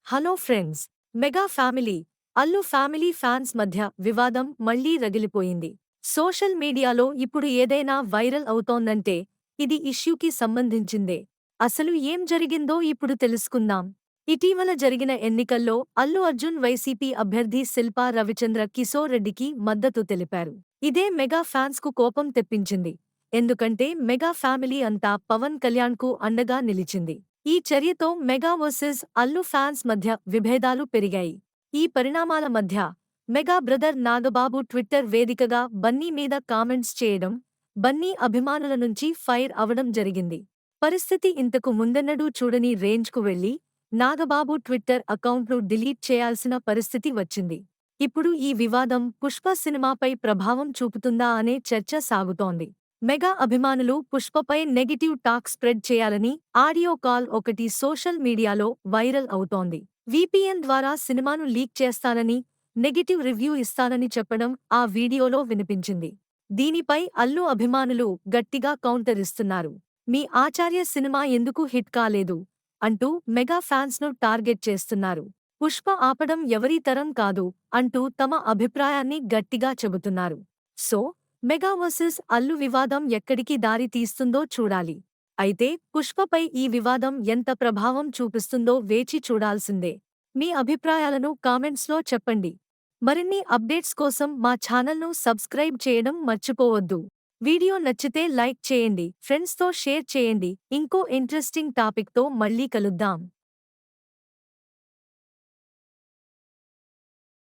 Hello friends, mega family Allu family fans మధ్య వివాదం మళ్లీ రగిలిపోయింది. సోషల్ మీడియాలో ఇప్పుడు ఏదైనా వైరల్ అవుతోందంటే ఇది ఇష్యూకి సంబంధించిందే. అసలు ఏం జరిగిందో ఇప్పుడు తెలుసుకుందాం. ఇటీవల జరిగిన ఎన్నికల్లో అల్లు అర్జున్ వైసీపీ అభ్యర్థి శిల్పా రవిచంద్ర కిశోర్ రెడ్డికి మద్దతు తెలిపారు. ఇదే మెగా ఫ్యాన్స్కు కోపం తెప్పించింది. ఎందుకంటే మెగా ఫ్యామిలీ అంతా పవన్ కళ్యాణ్కు అండగా నిలిచింది. ఈ చర్యతో మెగా వర్సెస్ అల్లు ఫ్యాన్స్ మధ్య విభేదాలు పెరిగాయి. ఈ పరిణామాల మధ్య మెగా బ్రదర్ నాగబాబు ట్విట్టర్ వేదికగా బన్నీ మీద కామెంట్స్ చేయడం, బన్నీ అభిమానుల నుంచి ఫైర్ అవడం జరిగింది. పరిస్థితి ఇంతకు ముందెన్నడూ చూడని రేంజ్కు వెళ్లి నాగబాబు ట్విట్టర్ అకౌంట్ను డిలీట్ చేయాల్సిన పరిస్థితి వచ్చింది. ఇప్పుడు ఈ వివాదం పుష్ప సినిమాపై ప్రభావం చూపుతుందా అనే చర్చ సాగుతోంది. మెగా అభిమానులు పుష్పపై నెగిటివ్ టాక్ స్ప్రెడ్ చేయాలని ఆడియో కాల్ ఒకటి సోషల్ మీడియాలో వైరల్ అవుతోంది. వీపీఎన్ ద్వారా సినిమాను లీక్ చేస్తానని, నెగిటివ్ రివ్యూ ఇస్తానని చెప్పడం ఆ వీడియోలో వినిపించింది. దీనిపై అల్లు అభిమానులు గట్టిగా కౌంటర్ ఇస్తున్నారు. మీ ఆచార్య సినిమా ఎందుకు హిట్ కాలేదు అంటూ మెగా ఫ్యాన్స్ను టార్గెట్ చేస్తున్నారు. పుష్ప ఆపడం ఎవరి తరం కాదు అంటూ తమ అభిప్రాయాన్ని గట్టిగా చెబుతున్నారు. సో మెగా వర్సెస్ అల్లు వివాదం ఎక్కడికి దారి తీస్తుందో చూడాలి. అయితే పుష్పపై ఈ వివాదం ఎంత ప్రభావం చూపిస్తుందో వేచి చూడాల్సిందే. మీ అభిప్రాయాలను కామెంట్స్లో చెప్పండి. మరిన్ని అప్డేట్స్ కోసం మా ఛానల్ను సబ్స్క్రైబ్ చేయడం మర్చిపోవద్దు. వీడియో నచ్చితే లైక్ చేయండి, ఫ్రెండ్స్తో షేర్ చేయండి. ఇంకో ఇంట్రెస్టింగ్ టాపిక్తో మళ్ళీ కలుద్దాం.